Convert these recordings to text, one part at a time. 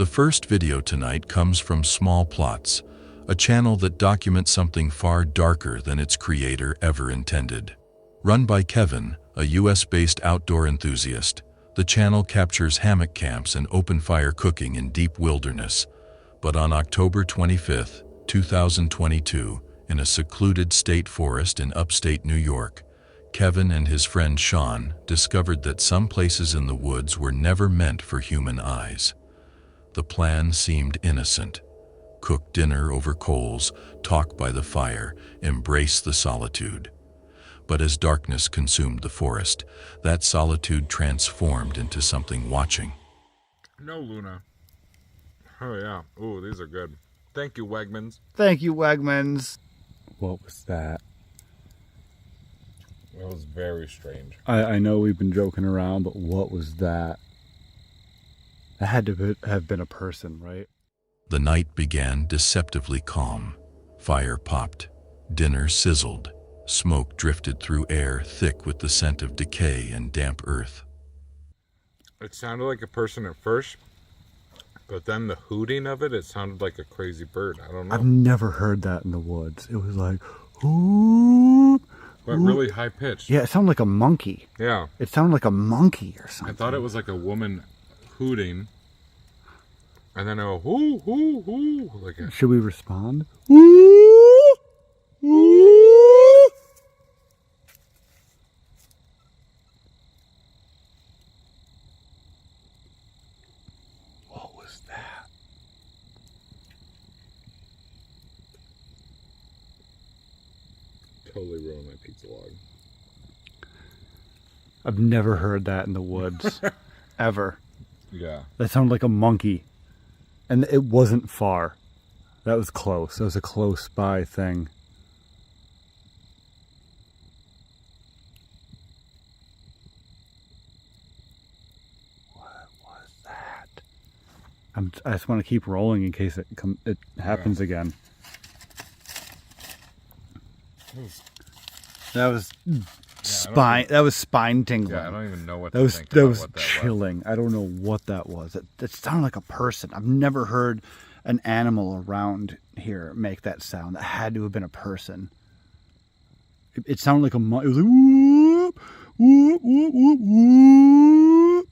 The first video tonight comes from Small Plots, a channel that documents something far darker than its creator ever intended. Run by Kevin, a US-based outdoor enthusiast, the channel captures hammock camps and open-fire cooking in deep wilderness. But on October 25, 2022, in a secluded state forest in upstate New York, Kevin and his friend Sean discovered that some places in the woods were never meant for human eyes. The plan seemed innocent. Cook dinner over coals, talk by the fire, embrace the solitude. But as darkness consumed the forest, that solitude transformed into something watching. No, Luna. Oh, yeah. Ooh, these are good. Thank you, Wegmans. Thank you, Wegmans. What was that? It was very strange. I know we've been joking around, but what was that? That had to have been a person, right? The night began deceptively calm. Fire popped. Dinner sizzled. Smoke drifted through air thick with the scent of decay and damp earth. It sounded like a person at first, but then the hooting of it sounded like a crazy bird. I don't know. I've never heard that in the woods. It was like, whoop. But really high pitched. Yeah, it sounded like a monkey. Yeah. It sounded like a monkey or something. I thought it was like a woman hooting. And then a whoo, whoo, whoo. Like a... Should we respond? Woo! Woo! What was that? Totally ruined my pizza log. I've never heard that in the woods. Ever. Yeah. That sounded like a monkey. And it wasn't far. That was close. That was a close by thing. What was that? I just want to keep rolling in case it happens again. That was spine. That was spine tingling. Yeah, I don't even know what that to was. think That about was what that chilling. was. I don't know what that was. It sounded like a person. I've never heard an animal around here make that sound. That had to have been a person. It sounded like a. It was like whoop, whoop, whoop, whoop, whoop.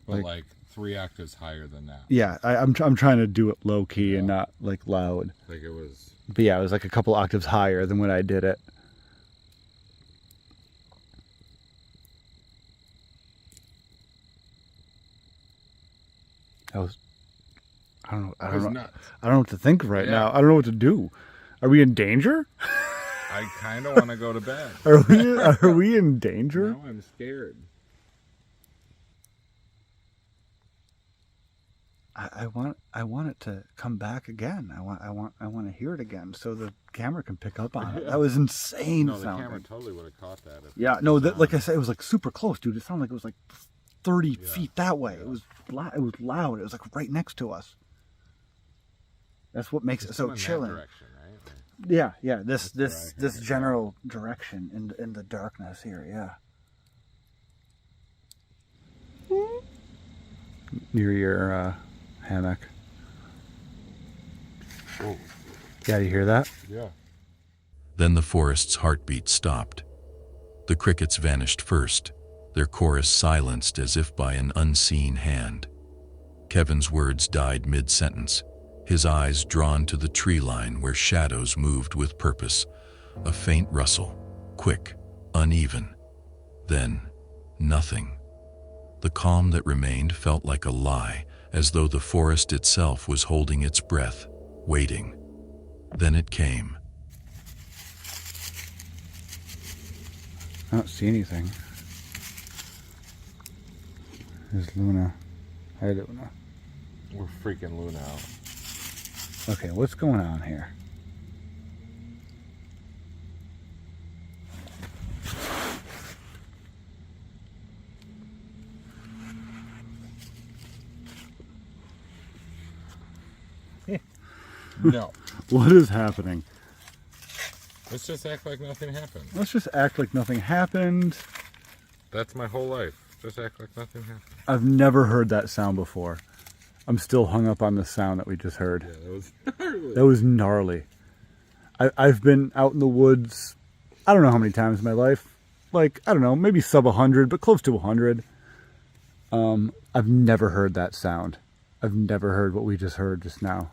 But like 3 octaves higher than that. Yeah, I'm trying to do it low key and not like loud. Like it was. But yeah, it was like a couple octaves higher than when I did it. I don't know what to think right now. I don't know what to do. Are we in danger? I kind of want to go to bed. Are we in danger? Now I'm scared. I want it to come back again. I want to hear it again so the camera can pick up on it. That was insane. No, the sounding. camera totally would have caught that. Yeah, no, like I said, it was like super close, dude. It sounded like it was like 30 feet that way. It was loud. It was like right next to us. That's what makes it so chilling. Direction, right? Yeah. This general direction in the darkness here. Yeah. Near your hammock. Oh. Yeah, you hear that? Yeah. Then the forest's heartbeat stopped. The crickets vanished first, their chorus silenced as if by an unseen hand. Kevin's words died mid-sentence, his eyes drawn to the tree line where shadows moved with purpose. A faint rustle, quick, uneven. Then, nothing. The calm that remained felt like a lie, as though the forest itself was holding its breath, waiting. Then it came. I don't see anything. There's Luna. Hi, Luna. We're freaking Luna out. Okay, what's going on here? No. What is happening? Let's just act like nothing happened. Let's just act like nothing happened. That's my whole life. Just act like nothing happened. I've never heard that sound before. I'm still hung up on the sound that we just heard. Yeah, that was gnarly. That was gnarly. I've been out in the woods, I don't know how many times in my life. Like, I don't know, maybe sub 100, but close to 100. I've never heard that sound. I've never heard what we just heard just now.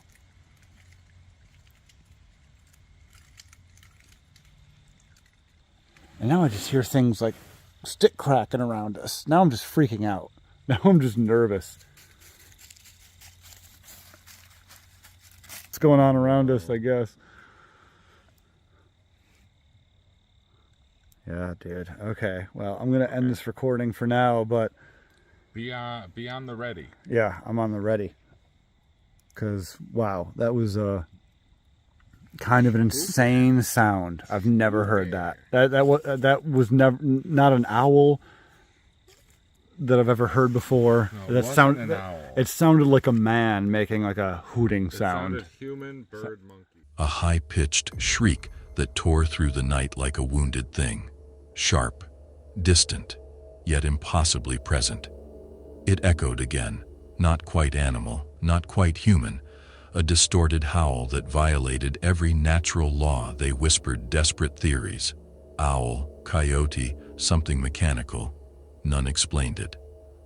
And now I just hear things like stick cracking around us. Now I'm just freaking out. Now I'm just nervous. What's going on around us, I guess. Yeah, dude. Okay. Well, I'm going to end this recording for now, but... Be on the ready. Yeah, I'm on the ready. Because, wow, that was kind of an insane sound. I've never heard that. That was never, not an owl that I've ever heard before. No, it sounded like a man making like a hooting sound. It sounded human, bird, monkey. A high-pitched shriek that tore through the night like a wounded thing. Sharp, distant, yet impossibly present. It echoed again, not quite animal, not quite human, a distorted howl that violated every natural law. They whispered desperate theories. Owl, coyote, something mechanical. None explained it.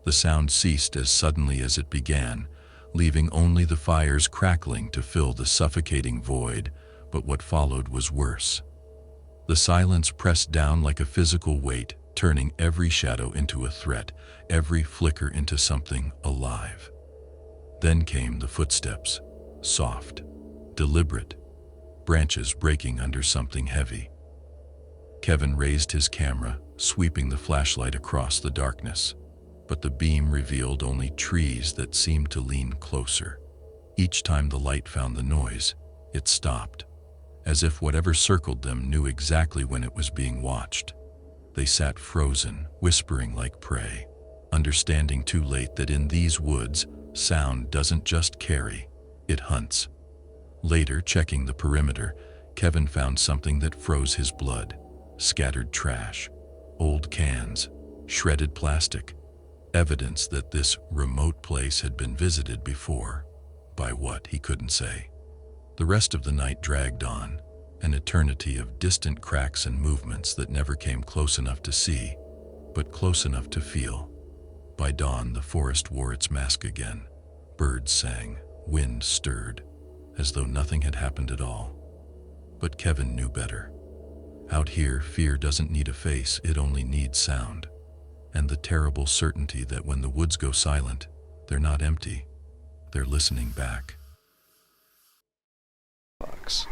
The sound ceased as suddenly as it began, leaving only the fires crackling to fill the suffocating void, but what followed was worse. The silence pressed down like a physical weight, turning every shadow into a threat, every flicker into something alive. Then came the footsteps, soft, deliberate, branches breaking under something heavy. Kevin raised his camera, sweeping the flashlight across the darkness, but the beam revealed only trees that seemed to lean closer. Each time the light found the noise, it stopped, as if whatever circled them knew exactly when it was being watched. They sat frozen, whispering like prey, understanding too late that in these woods, sound doesn't just carry, it hunts. Later, checking the perimeter, Kevin found something that froze his blood. Scattered trash, old cans, shredded plastic, evidence that this remote place had been visited before. By what, he couldn't say. The rest of the night dragged on, an eternity of distant cracks and movements that never came close enough to see, but close enough to feel. By dawn, the forest wore its mask again. Birds sang, wind stirred, as though nothing had happened at all. But Kevin knew better. Out here, fear doesn't need a face, it only needs sound. And the terrible certainty that when the woods go silent, they're not empty, they're listening back. Box.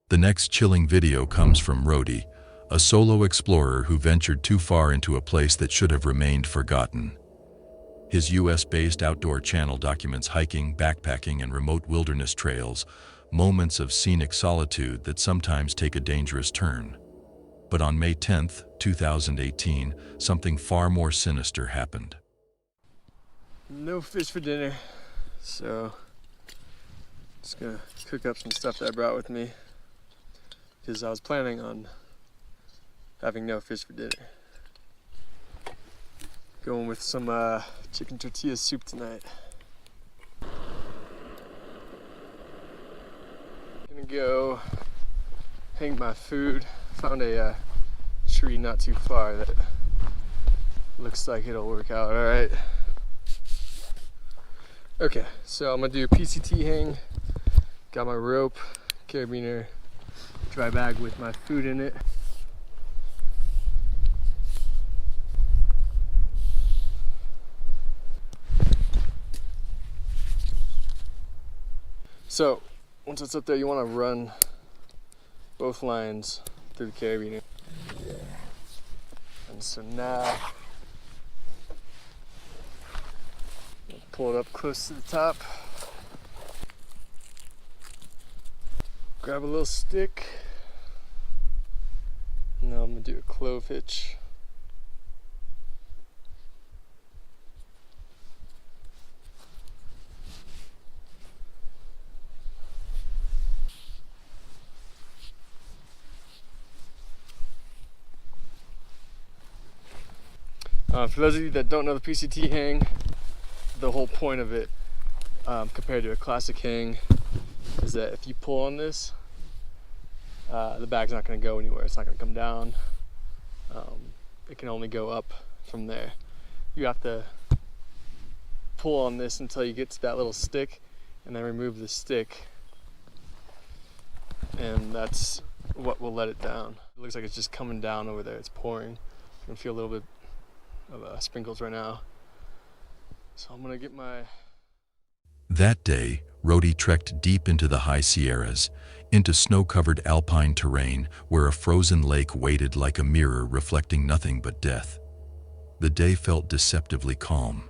The next chilling video comes from Rhodey, a solo explorer who ventured too far into a place that should have remained forgotten. His US-based outdoor channel documents hiking, backpacking, and remote wilderness trails, moments of scenic solitude that sometimes take a dangerous turn. But on May 10th, 2018, something far more sinister happened. No fish for dinner, so just gonna cook up some stuff that I brought with me because I was planning on having no fish for dinner. Going with some chicken tortilla soup tonight. Gonna go hang my food. Found a tree not too far that looks like it'll work out all right. Okay, so I'm gonna do a PCT hang. Got my rope, carabiner, dry bag with my food in it. So once it's up there, you want to run both lines through the carabiner. And so now pull it up close to the top. Grab a little stick. Now I'm gonna do a clove hitch. For those of you that don't know the PCT hang, the whole point of it, compared to a classic hang, is that if you pull on this, the bag's not going to go anywhere. It's not going to come down. It can only go up from there. You have to pull on this until you get to that little stick, and then remove the stick, and that's what will let it down. It looks like it's just coming down over there. It's pouring. I can feel a little bit of sprinkles right now. So I'm gonna get my... That day, Rody trekked deep into the high Sierras, into snow-covered alpine terrain where a frozen lake waited like a mirror reflecting nothing but death. The day felt deceptively calm,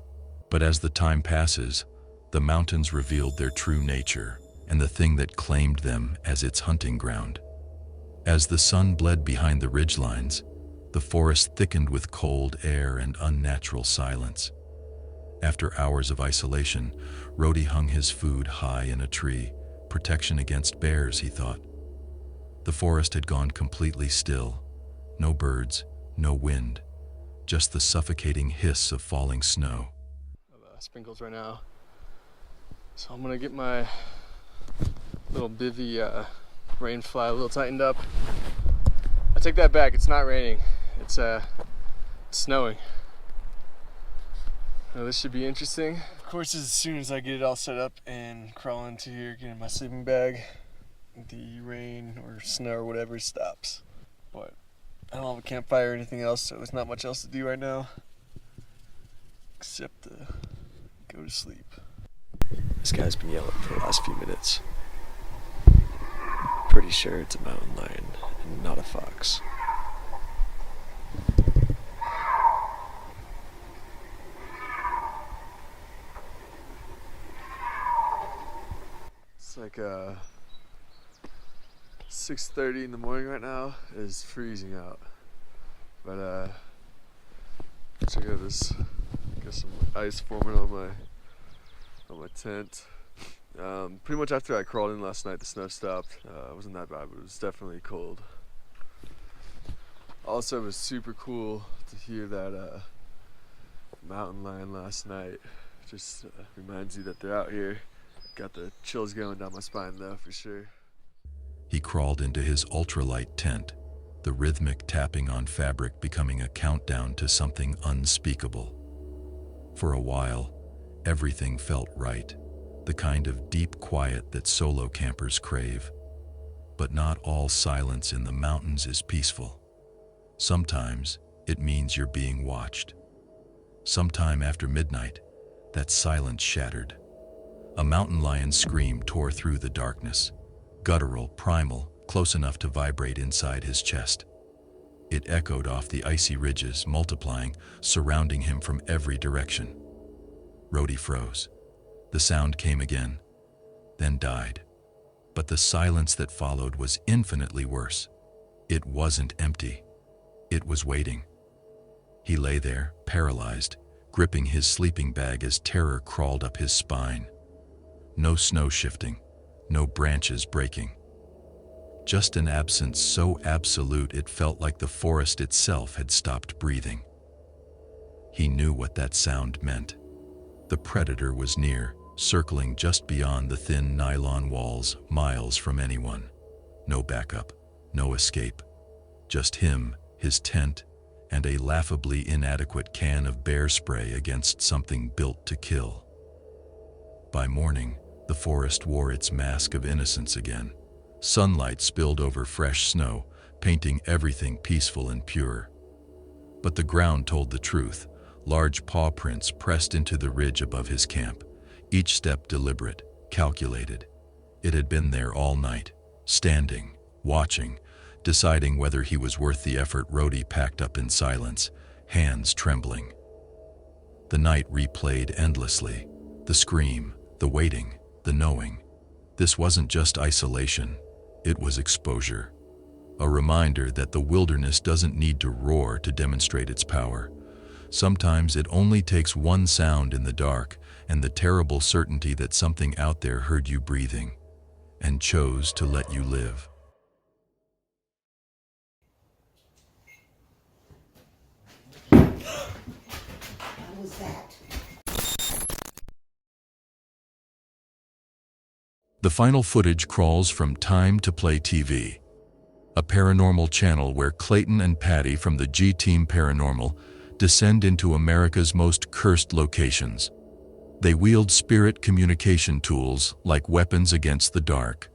but as the time passes, the mountains revealed their true nature and the thing that claimed them as its hunting ground. As the sun bled behind the ridgelines, the forest thickened with cold air and unnatural silence. After hours of isolation, Rody hung his food high in a tree, protection against bears, he thought. The forest had gone completely still. No birds, no wind, just the suffocating hiss of falling snow. Sprinkles right now. So I'm gonna get my little bivy rain fly a little tightened up. I take that back, it's not raining. It's snowing. Now this should be interesting. Of course, as soon as I get it all set up and crawl into here, get in my sleeping bag, the rain or snow or whatever stops. But I don't have a campfire or anything else, so there's not much else to do right now except go to sleep. This guy's been yelling for the last few minutes. Pretty sure it's a mountain lion and not a fox. It's like 6:30 in the morning right now. It's freezing out. But check out this. Got some ice forming on my tent. Pretty much after I crawled in last night, the snow stopped. It wasn't that bad, but it was definitely cold. Also, it was super cool to hear that mountain lion last night. Just reminds you that they're out here. Got the chills going down my spine though, for sure. He crawled into his ultralight tent, the rhythmic tapping on fabric becoming a countdown to something unspeakable. For a while, everything felt right, the kind of deep quiet that solo campers crave. But not all silence in the mountains is peaceful. Sometimes it means you're being watched. Sometime after midnight, that silence shattered. A mountain lion's scream tore through the darkness, guttural, primal, close enough to vibrate inside his chest. It echoed off the icy ridges, multiplying, surrounding him from every direction. Rody froze. The sound came again, then died. But the silence that followed was infinitely worse. It wasn't empty. It was waiting. He lay there, paralyzed, gripping his sleeping bag as terror crawled up his spine. No snow shifting, no branches breaking. Just an absence so absolute it felt like the forest itself had stopped breathing. He knew what that sound meant. The predator was near, circling just beyond the thin nylon walls, miles from anyone. No backup, no escape. Just him, his tent, and a laughably inadequate can of bear spray against something built to kill. By morning, the forest wore its mask of innocence again. Sunlight spilled over fresh snow, painting everything peaceful and pure. But the ground told the truth. Large paw prints pressed into the ridge above his camp, each step deliberate, calculated. It had been there all night, standing, watching, deciding whether he was worth the effort. Rody packed up in silence, hands trembling. The night replayed endlessly. The scream, the waiting, the knowing. This wasn't just isolation, it was exposure. A reminder that the wilderness doesn't need to roar to demonstrate its power. Sometimes it only takes one sound in the dark and the terrible certainty that something out there heard you breathing and chose to let you live. that? The final footage crawls from Time to Play TV, a paranormal channel where Clayton and Patty from the G-Team Paranormal descend into America's most cursed locations. They wield spirit communication tools like weapons against the dark,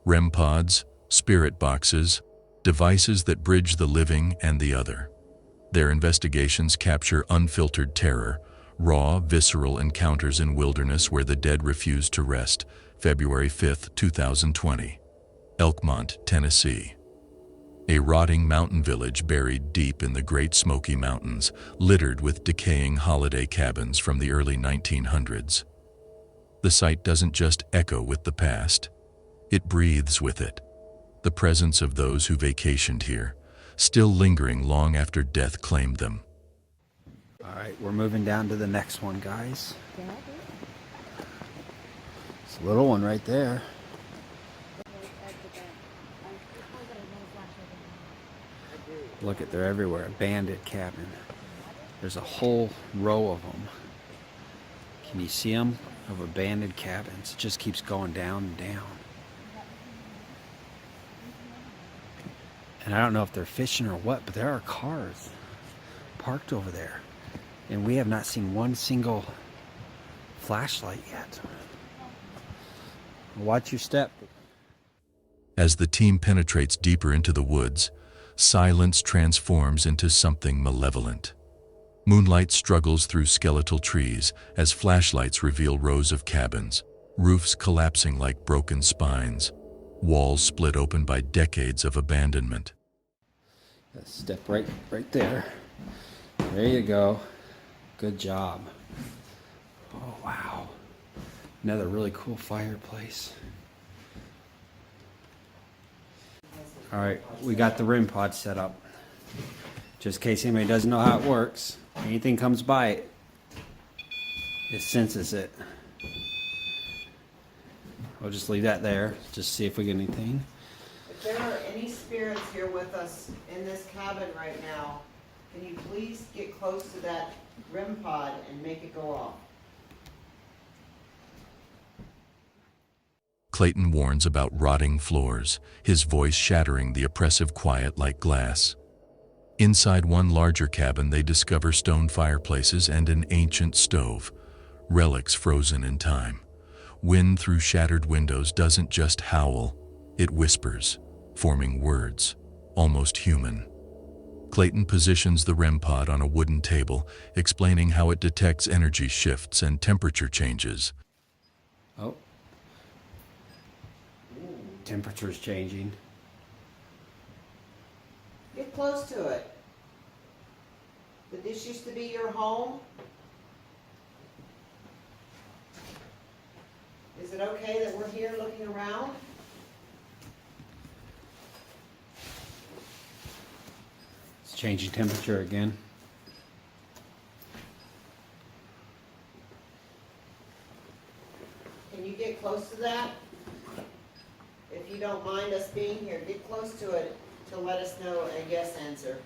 REM pods, spirit boxes, devices that bridge the living and the other. Their investigations capture unfiltered terror, raw, visceral encounters in wilderness where the dead refuse to rest. February 5, 2020. Elkmont, Tennessee. A rotting mountain village buried deep in the Great Smoky Mountains, littered with decaying holiday cabins from the early 1900s. The site doesn't just echo with the past, it breathes with it. The presence of those who vacationed here, still lingering long after death claimed them. All right, we're moving down to the next one, guys. It's a little one right there. Look at, they're everywhere. Abandoned cabin. There's a whole row of them. Can you see them? Of abandoned cabins. It just keeps going down and down. And I don't know if they're fishing or what, but there are cars parked over there. And we have not seen one single flashlight yet. Watch your step. As the team penetrates deeper into the woods, silence transforms into something malevolent. Moonlight struggles through skeletal trees as flashlights reveal rows of cabins, roofs collapsing like broken spines, walls split open by decades of abandonment. Step right there. There you go. Good job. Oh, wow. Another really cool fireplace. All right, we got the REM pod set up. Just in case anybody doesn't know how it works, anything comes by it, it senses it. We'll just leave that there, just see if we get anything. If there are any spirits here with us in this cabin right now, can you please get close to that REM pod and make it go off? Clayton warns about rotting floors, his voice shattering the oppressive quiet like glass. Inside one larger cabin, they discover stone fireplaces and an ancient stove, relics frozen in time. Wind through shattered windows doesn't just howl, it whispers, forming words, almost human. Clayton positions the REM pod on a wooden table, explaining how it detects energy shifts and temperature changes. Oh. Temperature's changing. Get close to it. Did this used to be your home? Is it okay that we're here looking around? It's changing temperature again. Can you get close to that? If you don't mind us being here, get close to it to let us know a yes answer.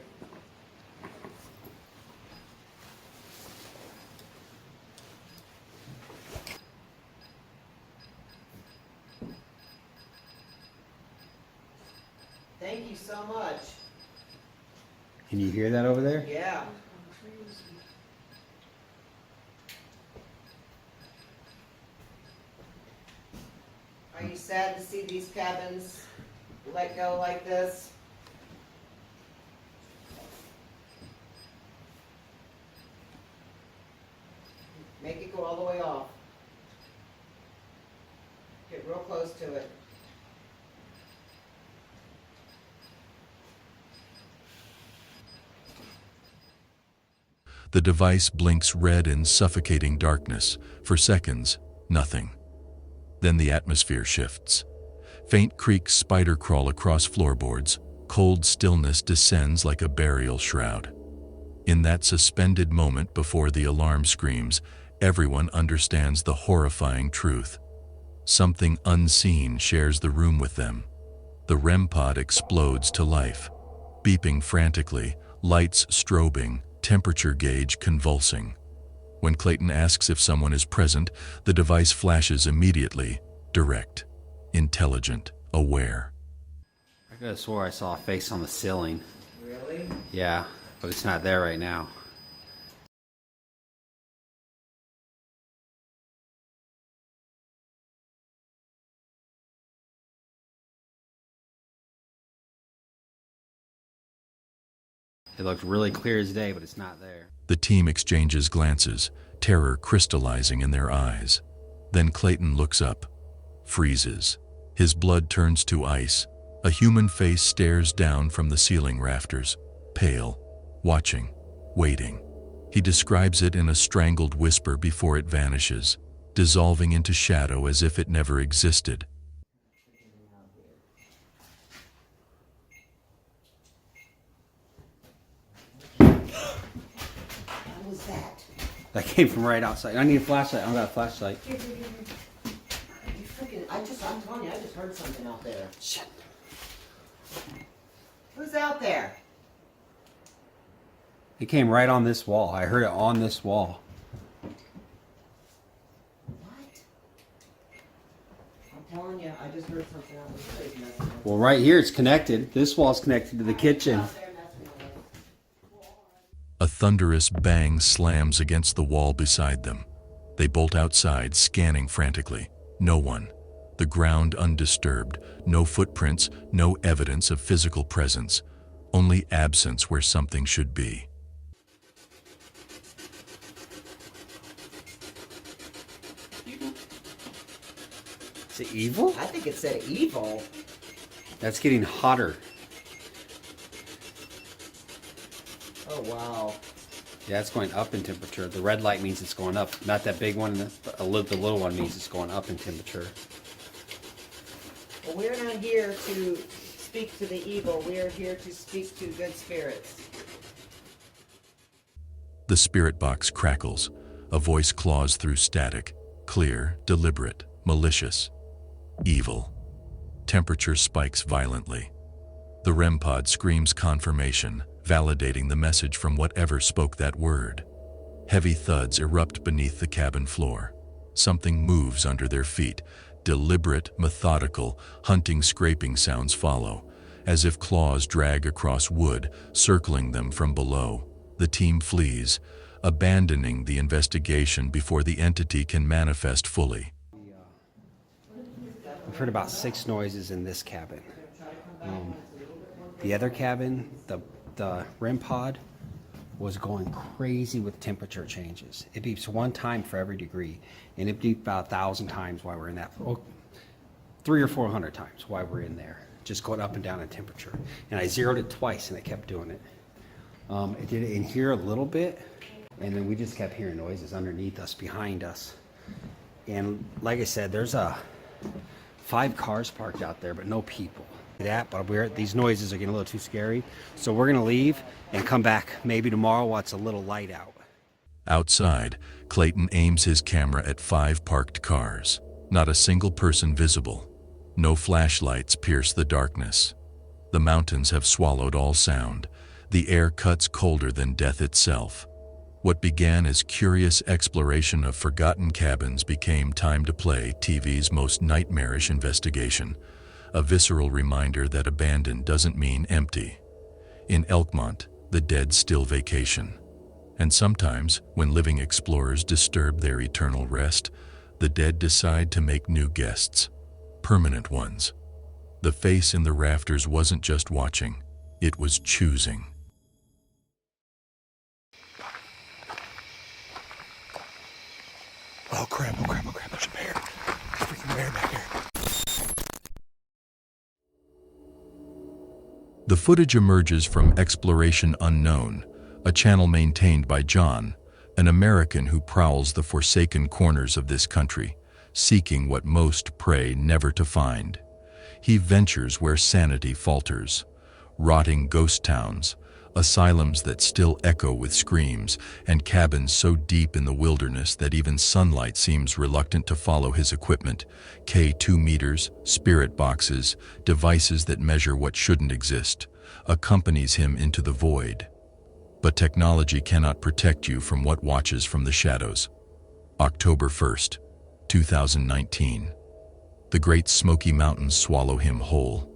Thank you so much. Can you hear that over there? Yeah. Are you sad to see these cabins let go like this? Make it go all the way off. Get real close to it. The device blinks red in suffocating darkness. For seconds, nothing. Then the atmosphere shifts. Faint creaks spider crawl across floorboards. Cold stillness descends like a burial shroud. In that suspended moment before the alarm screams, everyone understands the horrifying truth. Something unseen shares the room with them. The REM pod explodes to life, beeping frantically, lights strobing, temperature gauge convulsing. When Clayton asks if someone is present, the device flashes immediately, direct, intelligent, aware. I could have swore I saw a face on the ceiling. Really? Yeah, but it's not there right now. It looked really clear as day, but it's not there. The team exchanges glances, terror crystallizing in their eyes. Then Clayton looks up, freezes. His blood turns to ice. A human face stares down from the ceiling rafters, pale, watching, waiting. He describes it in a strangled whisper before it vanishes, dissolving into shadow as if it never existed. What was that? That came from right outside. I need a flashlight. I don't got a flashlight. Here. You freaking, I'm telling you, I just heard something out there. Shit. Who's out there? It came right on this wall. I heard it on this wall. What? I'm telling you, I just heard something out there. Well, right here it's connected. This wall's connected to the kitchen. A thunderous bang slams against the wall beside them. They bolt outside, scanning frantically. No one. The ground undisturbed. No footprints, no evidence of physical presence. Only absence where something should be. Is it evil? I think it said evil. That's getting hotter. Oh, wow. Yeah, it's going up in temperature. The red light means it's going up. Not that big one. The little one means it's going up in temperature. Well, we're not here to speak to the evil. We are here to speak to good spirits. The spirit box crackles. A voice claws through static. Clear, deliberate, malicious. Evil. Temperature spikes violently. The REM pod screams confirmation, validating the message from whatever spoke that word. Heavy thuds erupt beneath the cabin floor. Something moves under their feet. Deliberate, methodical, hunting scraping sounds follow, as if claws drag across wood, circling them from below. The team flees, abandoning the investigation before the entity can manifest fully. We've heard about 6 noises in this cabin. The other cabin, the REM pod, was going crazy with temperature changes. It beeps 1 time for every degree, and it beeped about 1,000 times while we're in that. 300 or 400 times while we're in there, just going up and down in temperature. And I zeroed it twice, and it kept doing it. It did it in here a little bit, and then we just kept hearing noises underneath us, behind us. And like I said, there's 5 cars parked out there, but no people. But these noises are getting a little too scary, so we're gonna leave and come back maybe tomorrow while it's a little light out. Outside, Clayton aims his camera at 5 parked cars. Not a single person visible. No flashlights pierce the darkness. The mountains have swallowed all sound. The air cuts colder than death itself. What began as curious exploration of forgotten cabins became Time to Play, TV's most nightmarish investigation. A visceral reminder that abandoned doesn't mean empty. In Elkmont, the dead still vacation. And sometimes, when living explorers disturb their eternal rest, the dead decide to make new guests, permanent ones. The face in the rafters wasn't just watching, it was choosing. Oh crap, there's a bear. Freaking bear back here. The footage emerges from Exploration Unknown, a channel maintained by John, an American who prowls the forsaken corners of this country, seeking what most pray never to find. He ventures where sanity falters, rotting ghost towns, asylums that still echo with screams, and cabins so deep in the wilderness that even sunlight seems reluctant to follow his equipment. K2 meters, spirit boxes, devices that measure what shouldn't exist, accompanies him into the void. But technology cannot protect you from what watches from the shadows. October 1st, 2019. The Great Smoky Mountains swallow him whole.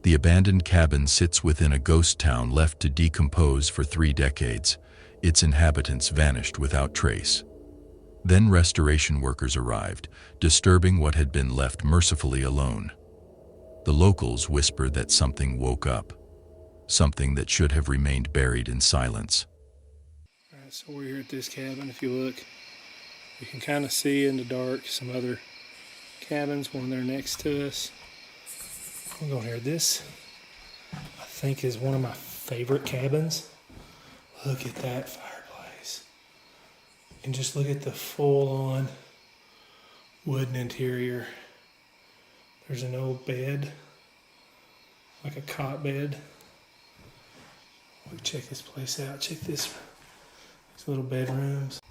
The abandoned cabin sits within a ghost town left to decompose for 3 decades. Its inhabitants vanished without trace. Then restoration workers arrived, disturbing what had been left mercifully alone. The locals whispered that something woke up, something that should have remained buried in silence. All right, so we're here at this cabin. If you look, you can kind of see in the dark some other cabins, one there next to us. I'm going here. This, I think, is one of my favorite cabins. Look at that fireplace. And just look at the full-on wooden interior. There's an old bed, like a cot bed. We check this place out. Check these little bedrooms.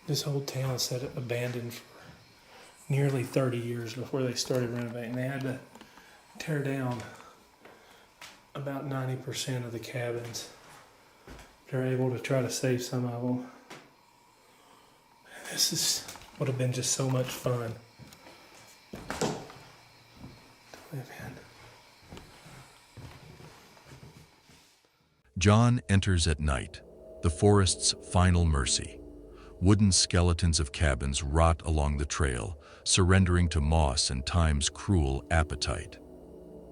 This whole town sat abandoned for nearly 30 years before they started renovating. They had to tear down about 90% of the cabins. They're able to try to save some of them. This would have been just so much fun to live in. John enters at night, the forest's final mercy. Wooden skeletons of cabins rot along the trail, surrendering to moss and time's cruel appetite.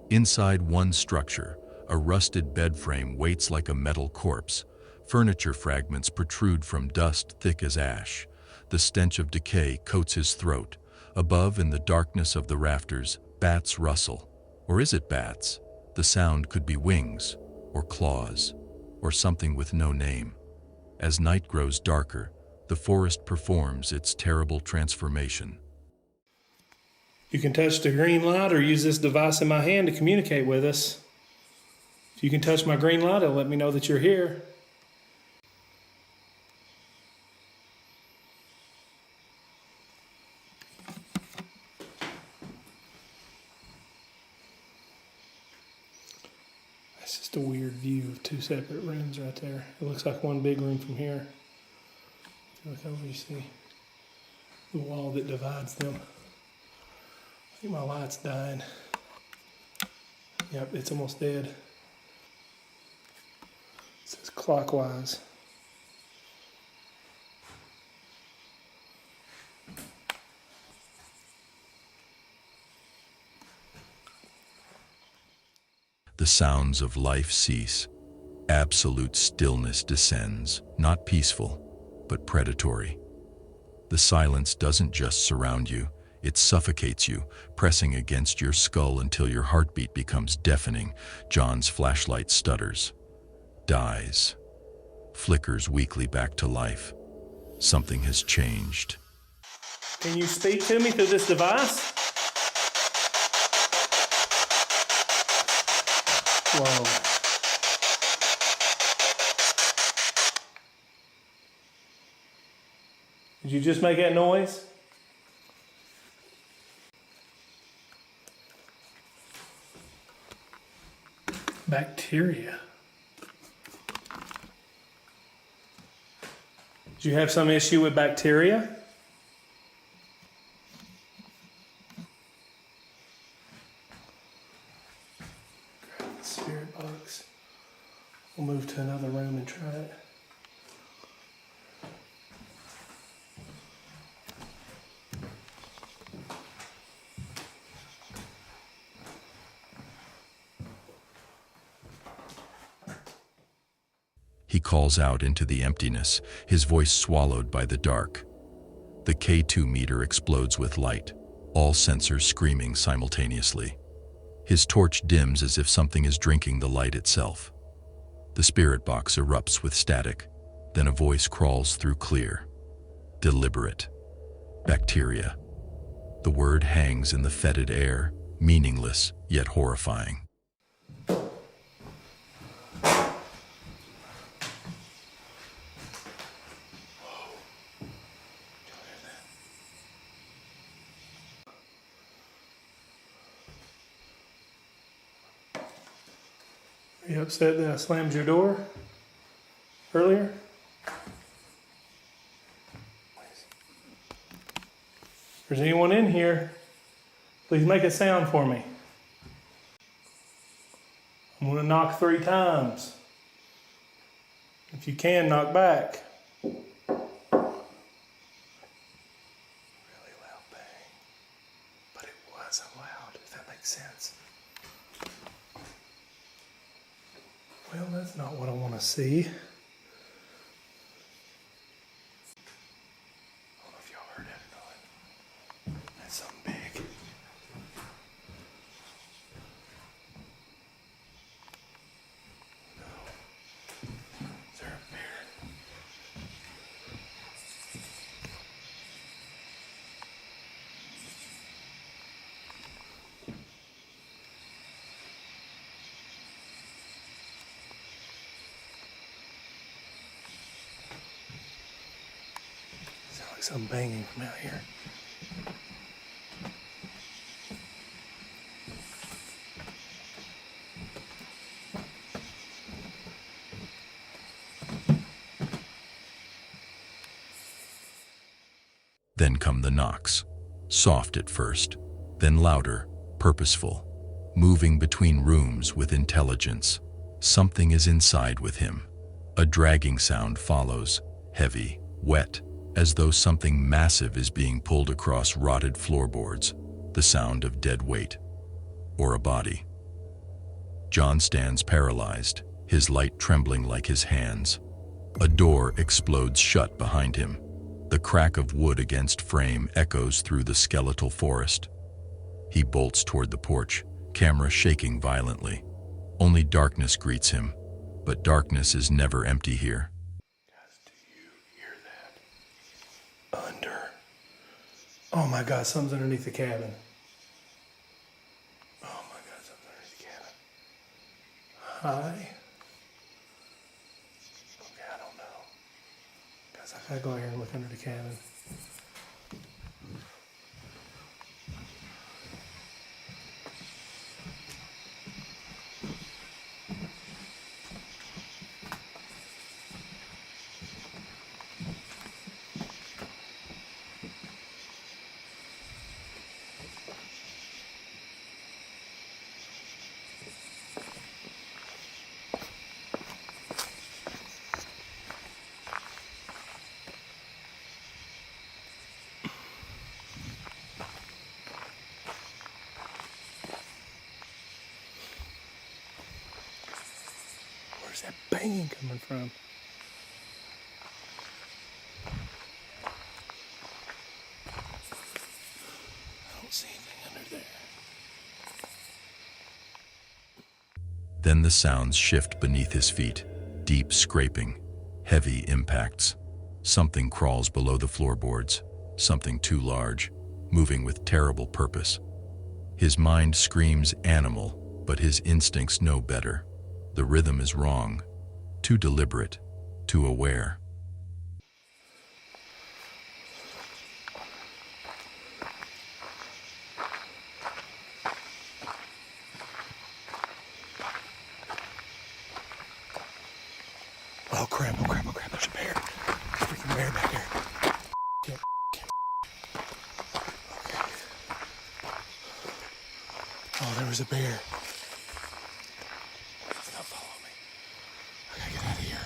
Inside one structure, a rusted bed frame waits like a metal corpse. Furniture fragments protrude from dust thick as ash. The stench of decay coats his throat. Above, in the darkness of the rafters, bats rustle. Or is it bats? The sound could be wings, or claws, or something with no name. As night grows darker, the forest performs its terrible transformation. You can touch the green light or use this device in my hand to communicate with us. If you can touch my green light, it'll let me know that you're here. That's just a weird view of 2 separate rooms right there. It looks like one big room from here. If you look over, you see the wall that divides them. I think my light's dying. Yep, it's almost dead. It says clockwise. The sounds of life cease. Absolute stillness descends, not peaceful, but predatory. The silence doesn't just surround you, it suffocates you, pressing against your skull until your heartbeat becomes deafening. John's flashlight stutters, dies, flickers weakly back to life. Something has changed. Can you speak to me through this device? Whoa. Did you just make that noise? Bacteria. Did you have some issue with bacteria? Grab the spirit box. We'll move to another room and try it. He calls out into the emptiness, his voice swallowed by the dark. The K2 meter explodes with light, all sensors screaming simultaneously. His torch dims as if something is drinking the light itself. The spirit box erupts with static, then a voice crawls through clear, deliberate. Bacteria. The word hangs in the fetid air, meaningless yet horrifying. Are you upset that I slammed your door? earlier? If there's anyone in here, please make a sound for me. I'm going to knock 3 times. If you can, knock back. Really loud bang. But it wasn't loud, if that makes sense. Well, that's not what I want to see. I don't know if y'all heard that or not. That's something big. No. Is there a bear? Sounds like something banging from out here. Then come the knocks, soft at first, then louder, purposeful, moving between rooms with intelligence. Something is inside with him. A dragging sound follows, heavy, wet, as though something massive is being pulled across rotted floorboards, the sound of dead weight, or a body. John stands paralyzed, his light trembling like his hands. A door explodes shut behind him. The crack of wood against frame echoes through the skeletal forest. He bolts toward the porch, camera shaking violently. Only darkness greets him, but darkness is never empty here. Guys, do you hear that? Oh my God, something's underneath the cabin. Oh my God, something's underneath the cabin. Hi. Okay, I don't know. Guys, I gotta go out here and look under the cabin. Where's that banging coming from? I don't see anything under there. Then the sounds shift beneath his feet, deep scraping, heavy impacts. Something crawls below the floorboards, something too large, moving with terrible purpose. His mind screams animal, but his instincts know better. The rhythm is wrong, too deliberate, too aware. Oh crap, oh crap, oh crap, there's a bear. Freaking bear back there. Okay. Oh, there was a bear. Don't follow me. I gotta get out of here.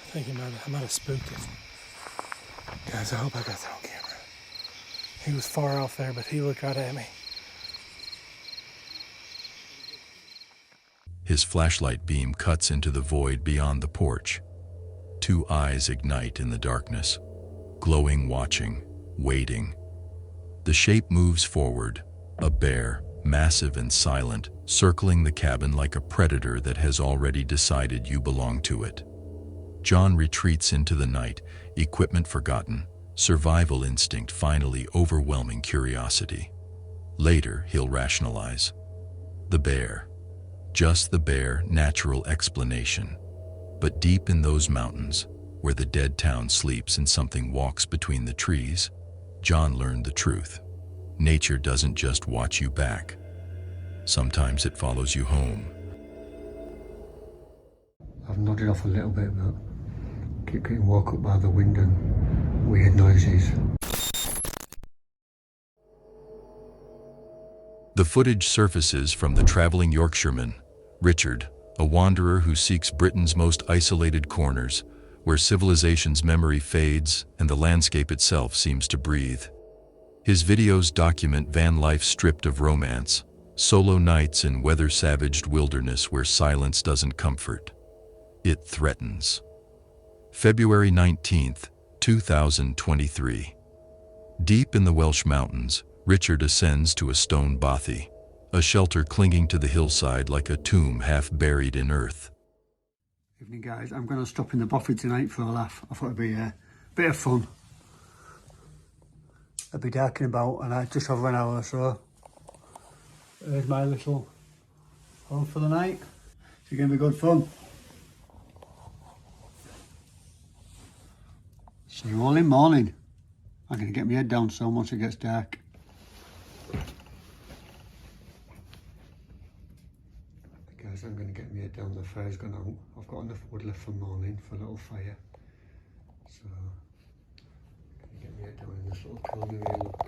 I think I might have spooked it. Guys, I hope I got that on camera. He was far off there, but he looked right at me. His flashlight beam cuts into the void beyond the porch. 2 eyes ignite in the darkness, glowing, watching, waiting. The shape moves forward, a bear, massive and silent, circling the cabin like a predator that has already decided you belong to it. John retreats into the night, equipment forgotten, survival instinct finally overwhelming curiosity. Later, he'll rationalize. The bear. Just the bare, natural explanation. But deep in those mountains, where the dead town sleeps and something walks between the trees, John learned the truth. Nature doesn't just watch you back. Sometimes it follows you home. I've nodded off a little bit, but keep getting woke up by the wind and weird noises. The footage surfaces from the traveling Yorkshireman, Richard, a wanderer who seeks Britain's most isolated corners, where civilization's memory fades and the landscape itself seems to breathe. His videos document van life stripped of romance, solo nights in weather-savaged wilderness where silence doesn't comfort. It threatens. February 19th, 2023. Deep in the Welsh mountains, Richard ascends to a stone bothy, a shelter clinging to the hillside like a tomb half buried in earth. Evening guys, I'm going to stop in the bothy tonight for a laugh. I thought it'd be a bit of fun. It'll be dark in about just over an hour or so. There's my little home for the night. It's going to be good fun. See you all in morning. I'm going to get my head down so once it gets dark. Guys, I'm going to get my head down. The fire's gone out. I've got enough wood left for morning for a little fire. So, I'm going to get my head down in this little corner here, look.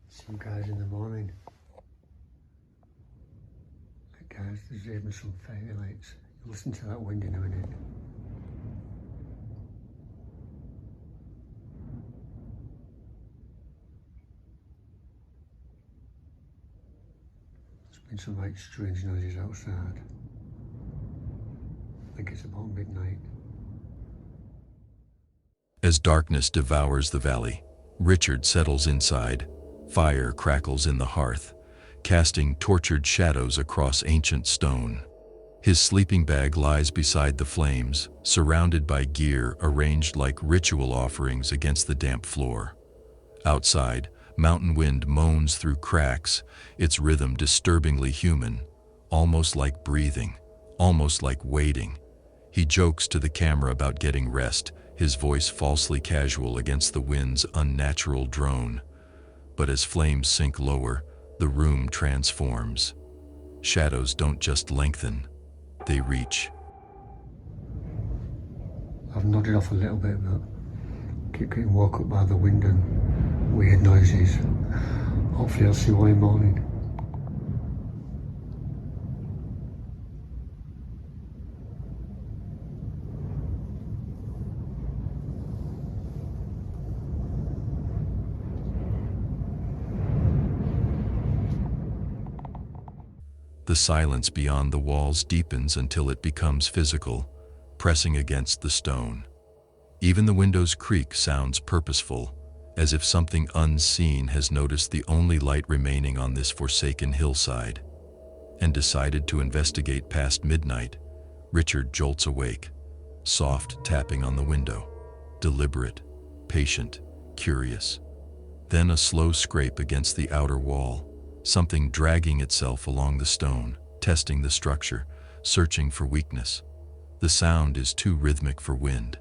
See you guys in the morning. Guys, there's even some fairy lights. Listen to that wind in a minute. There's been some like strange noises outside. I think it's about midnight. As darkness devours the valley, Richard settles inside. Fire crackles in the hearth, casting tortured shadows across ancient stone. His sleeping bag lies beside the flames, surrounded by gear arranged like ritual offerings against the damp floor. Outside, mountain wind moans through cracks, its rhythm disturbingly human, almost like breathing, almost like waiting. He jokes to the camera about getting rest, his voice falsely casual against the wind's unnatural drone. But as flames sink lower, the room transforms. Shadows don't just lengthen, they reach. I've nodded off a little bit, but keep getting woke up by the wind and weird noises. Hopefully I'll see you all in the morning. The silence beyond the walls deepens until it becomes physical, pressing against the stone. Even the window's creak sounds purposeful, as if something unseen has noticed the only light remaining on this forsaken hillside, and decided to investigate past midnight. Richard jolts awake, soft tapping on the window, deliberate, patient, curious. Then a slow scrape against the outer wall, something dragging itself along the stone, testing the structure, searching for weakness. The sound is too rhythmic for wind,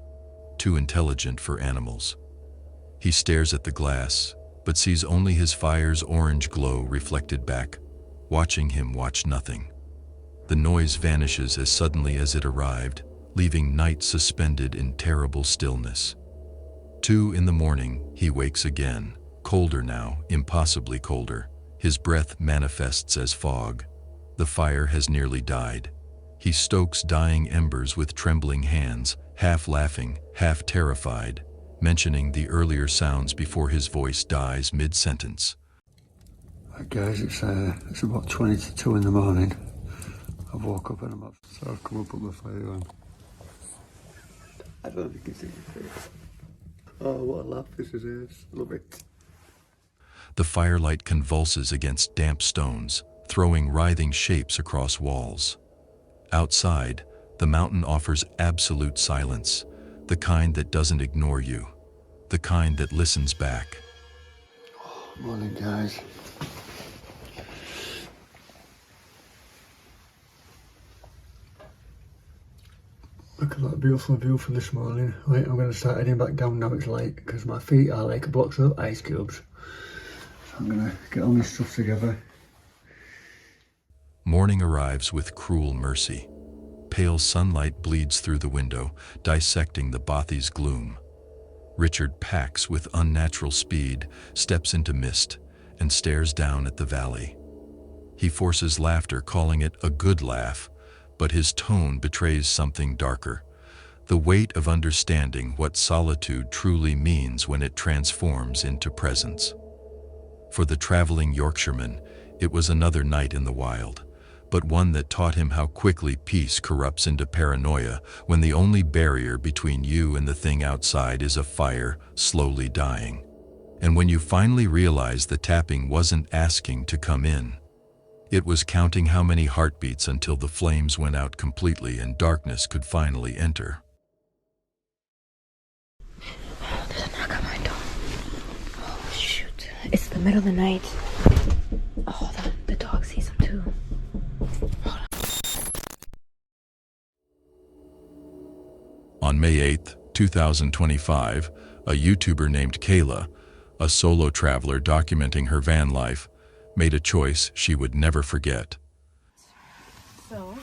too intelligent for animals. He stares at the glass, but sees only his fire's orange glow reflected back, watching him watch nothing. The noise vanishes as suddenly as it arrived, leaving night suspended in terrible stillness. 2 a.m, he wakes again, colder now, impossibly colder. His breath manifests as fog. The fire has nearly died. He stokes dying embers with trembling hands, half laughing, half terrified, mentioning the earlier sounds before his voice dies mid-sentence. Right guys, it's about 20 to 2 in the morning. I've woke up and I'm up, so I've come and put my fire on. I don't know if you can see my face. Oh, what a laugh this is. Love it. The firelight convulses against damp stones, throwing writhing shapes across walls. Outside, the mountain offers absolute silence, the kind that doesn't ignore you, the kind that listens back. Morning guys. Look at that beautiful view from this morning. Right, I'm going to start heading back down now it's late because my feet are like blocks of ice cubes. So I'm going to get all my stuff together. Morning arrives with cruel mercy. Pale sunlight bleeds through the window, dissecting the bothy's gloom. Richard packs with unnatural speed, steps into mist, and stares down at the valley. He forces laughter, calling it a good laugh, but his tone betrays something darker, the weight of understanding what solitude truly means when it transforms into presence. For the traveling Yorkshireman, it was another night in the wild, but one that taught him how quickly peace corrupts into paranoia when the only barrier between you and the thing outside is a fire slowly dying. And when you finally realize the tapping wasn't asking to come in, it was counting how many heartbeats until the flames went out completely and darkness could finally enter. There's a knock on my door. Oh, shoot. It's the middle of the night. Oh, hold on. The dog sees him too. On May 8, 2025, a YouTuber named Kayla, a solo traveler documenting her van life, made a choice she would never forget. So,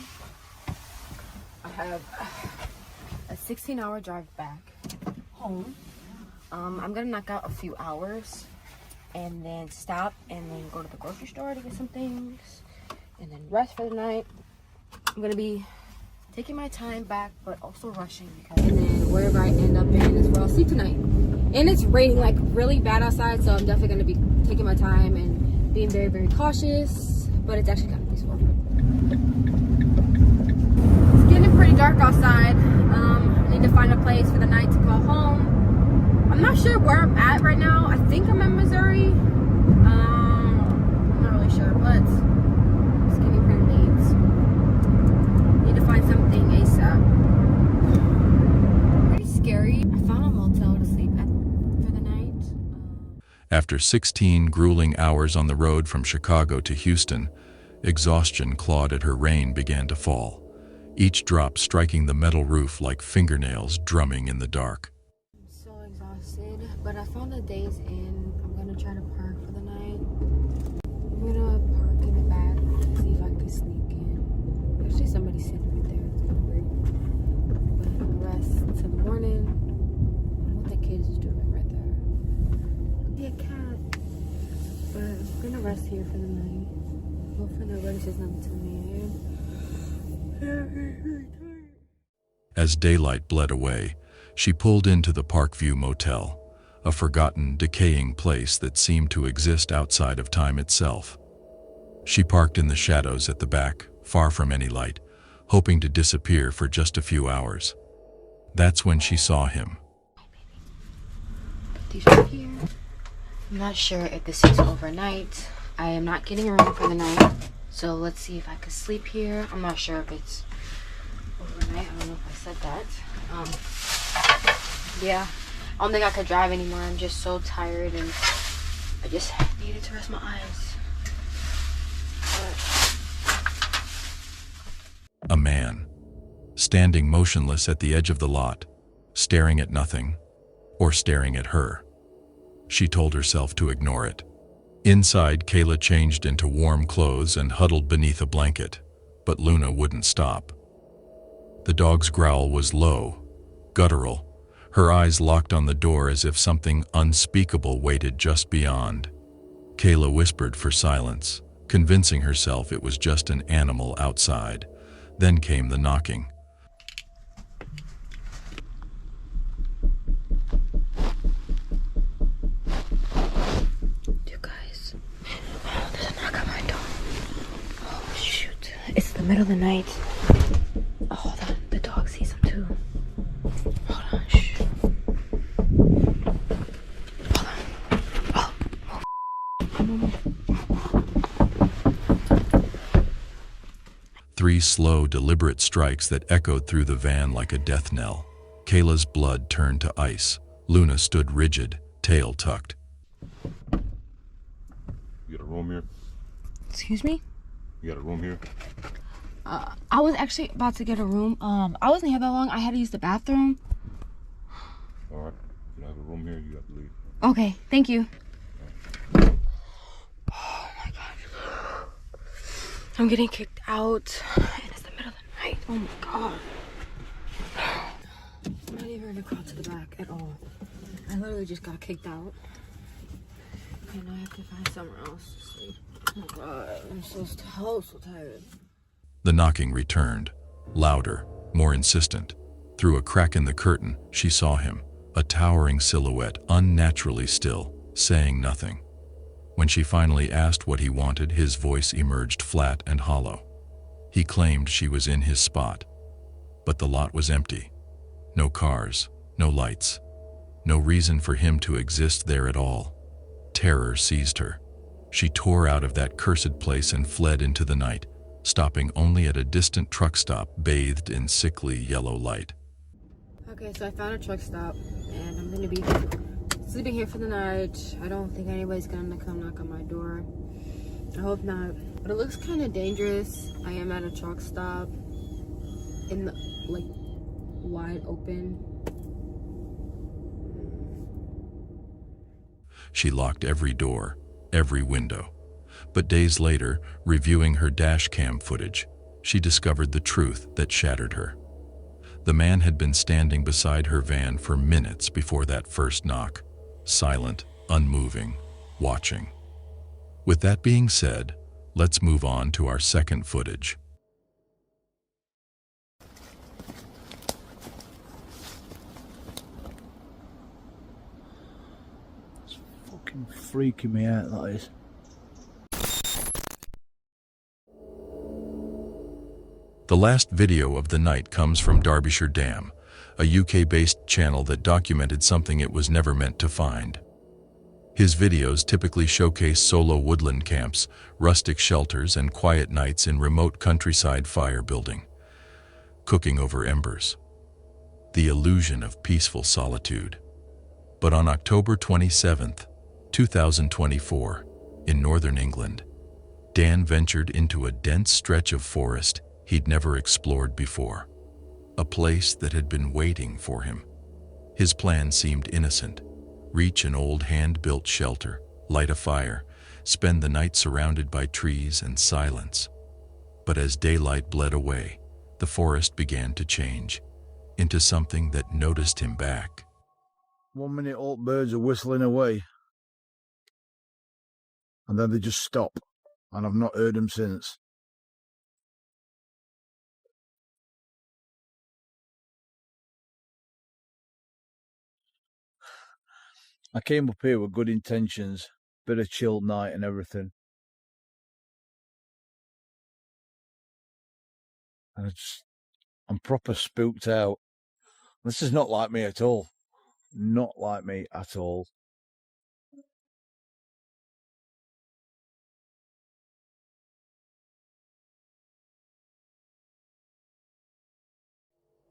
I have a 16-hour drive back home. I'm gonna knock out a few hours and then stop and then go to the grocery store to get some things and then rest for the night. I'm gonna be taking my time back but also rushing because and then wherever I end up in is where I'll sleep tonight. And it's raining like really bad outside, so I'm definitely gonna be taking my time and being very, very cautious, but it's actually kind of peaceful. It's getting pretty dark outside. I need to find a place for the night to call home. I'm not sure where I'm at right now. I think I'm in Missouri. I'm not really sure, but it's getting pretty late. Need to find something ASAP. Pretty scary. I found a motel to sleep at for the night. After 16 grueling hours on the road from Chicago to Houston, exhaustion clawed at her. Rain began to fall, each drop striking the metal roof like fingernails drumming in the dark. I'm so exhausted, but I found a Days Inn. I'm gonna try to park for the night. I'm gonna park in the back, see if I can sneak in. Actually, somebody's sitting right there. It's kind of weird. But I'm gonna rest until the morning. I don't know what that kid is doing right there. Yeah, cat. But I'm gonna rest here for the night. Hopefully nobody says nothing to me. As daylight bled away, she pulled into the Parkview Motel, a forgotten, decaying place that seemed to exist outside of time itself. She parked in the shadows at the back, far from any light, hoping to disappear for just a few hours. That's when she saw him. These right here. I'm not sure if this is overnight. I am not getting a room for the night, so let's see if I can sleep here. I'm not sure if it's overnight. I don't know if I said that. Yeah, I don't think I could drive anymore. I'm just so tired and I just needed to rest my eyes. A man, standing motionless at the edge of the lot, staring at nothing, or staring at her. She told herself to ignore it. Inside, Kayla changed into warm clothes and huddled beneath a blanket, but Luna wouldn't stop. The dog's growl was low, guttural, her eyes locked on the door as if something unspeakable waited just beyond. Kayla whispered for silence, convincing herself it was just an animal outside. Then came the knocking. It's the middle of the night. Oh, hold on. The dog sees him too. Hold on. Shh. Hold on. Oh. Three slow, deliberate strikes that echoed through the van like a death knell. Kayla's blood turned to ice. Luna stood rigid, tail tucked. You got a room here? Excuse me? You got a room here? I was actually about to get a room. I wasn't here that long. I had to use the bathroom. All right. You have a room here. You have to leave. Okay, thank you. Oh my god. I'm getting kicked out. And it's the middle of the night. Oh my god. I'm not even gonna crawl to the back at all. I literally just got kicked out. And I have to find somewhere else to sleep. Oh my god, I'm so tired. The knocking returned, louder, more insistent. Through a crack in the curtain, she saw him, a towering silhouette, unnaturally still, saying nothing. When she finally asked what he wanted, his voice emerged flat and hollow. He claimed she was in his spot, but the lot was empty. No cars, no lights, no reason for him to exist there at all. Terror seized her. She tore out of that cursed place and fled into the night, stopping only at a distant truck stop bathed in sickly yellow light. Okay, so I found a truck stop, and I'm gonna be sleeping here for the night. I don't think anybody's gonna come knock on my door. I hope not. But it looks kind of dangerous. I am at a truck stop in the, like, wide open. She locked every door, every window. But days later, reviewing her dash cam footage, she discovered the truth that shattered her. The man had been standing beside her van for minutes before that first knock, silent, unmoving, watching. With that being said, let's move on to our second footage. It's fucking freaking me out, that is. The last video of the night comes from Derbyshire Dam, a UK-based channel that documented something it was never meant to find. His videos typically showcase solo woodland camps, rustic shelters, and quiet nights in remote countryside fire building, cooking over embers. The illusion of peaceful solitude. But on October 27th, 2024, in northern England, Dan ventured into a dense stretch of forest he'd never explored before, a place that had been waiting for him. His plan seemed innocent: reach an old hand-built shelter, light a fire, spend the night surrounded by trees and silence. But as daylight bled away, the forest began to change into something that noticed him back. 1 minute all birds are whistling away, and then they just stop, and I've not heard them since. I came up here with good intentions, bit of chilled night and everything. And I'm proper spooked out. This is not like me at all. Not like me at all.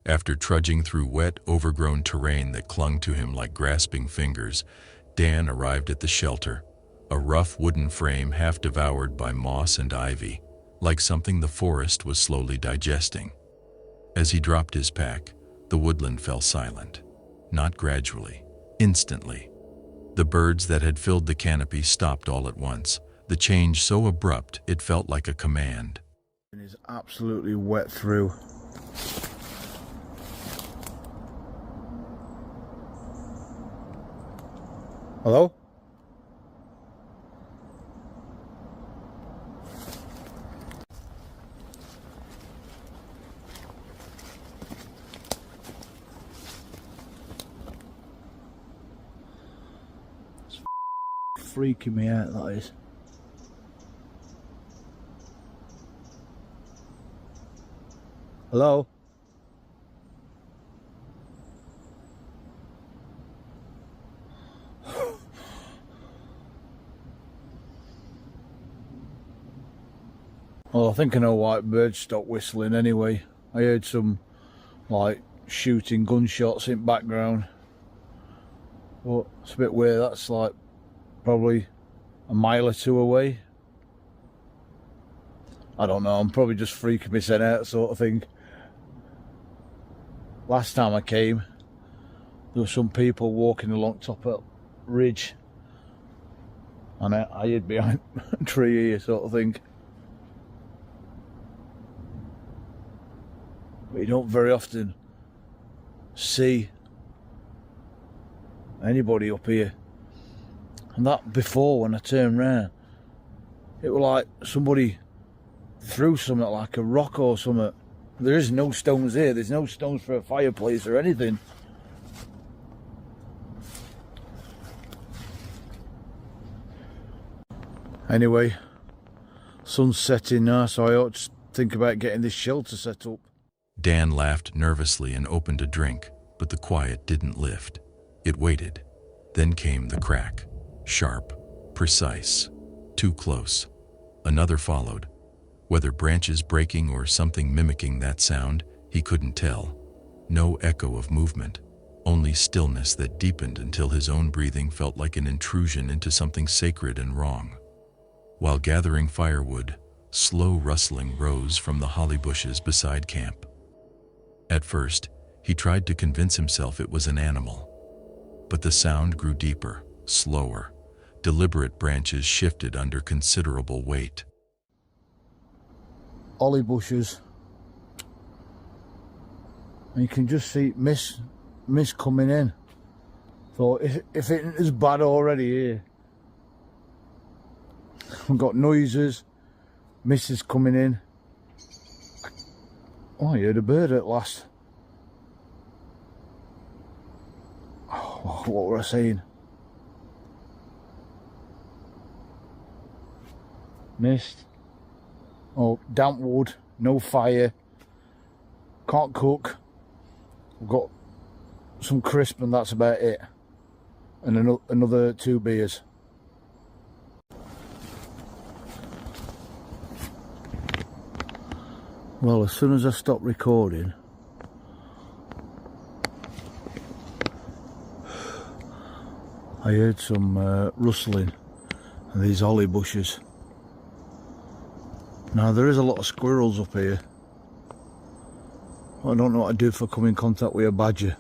After trudging through wet, overgrown terrain that clung to him like grasping fingers, Dan arrived at the shelter, a rough wooden frame half devoured by moss and ivy, like something the forest was slowly digesting. As he dropped his pack, the woodland fell silent. Not gradually, instantly. The birds that had filled the canopy stopped all at once, the change so abrupt it felt like a command. It is absolutely wet through. Hello? It's freaking me out, that is. Hello? Well, I think I know why birds stopped whistling anyway. I heard some, like, shooting gunshots in background. But it's a bit weird. That's like probably a mile or two away. I don't know, I'm probably just freaking myself out sort of thing. Last time I came, there were some people walking along top of ridge, and I hid behind a tree here sort of thing. But you don't very often see anybody up here. And that before, when I turned round, it was like somebody threw something, like a rock or something. There is no stones here. There's no stones for a fireplace or anything. Anyway, sun's setting now, so I ought to think about getting this shelter set up. Dan laughed nervously and opened a drink, but the quiet didn't lift. It waited. Then came the crack. Sharp, precise, too close. Another followed. Whether branches breaking or something mimicking that sound, he couldn't tell. No echo of movement, only stillness that deepened until his own breathing felt like an intrusion into something sacred and wrong. While gathering firewood, slow rustling rose from the holly bushes beside camp. At first, he tried to convince himself it was an animal. But the sound grew deeper, slower. Deliberate branches shifted under considerable weight. Holly bushes. And you can just see mist coming in. So if it isn't as bad already here. I've got noises, mist is coming in. Oh, I heard a bird at last. Oh, what were I saying? Mist. Oh, damp wood, no fire. Can't cook. I've got some crisp and that's about it. And another 2 beers. Well, as soon as I stopped recording, I heard some rustling in these holly bushes. Now, there is a lot of squirrels up here. I don't know what to do if I come in contact with a badger.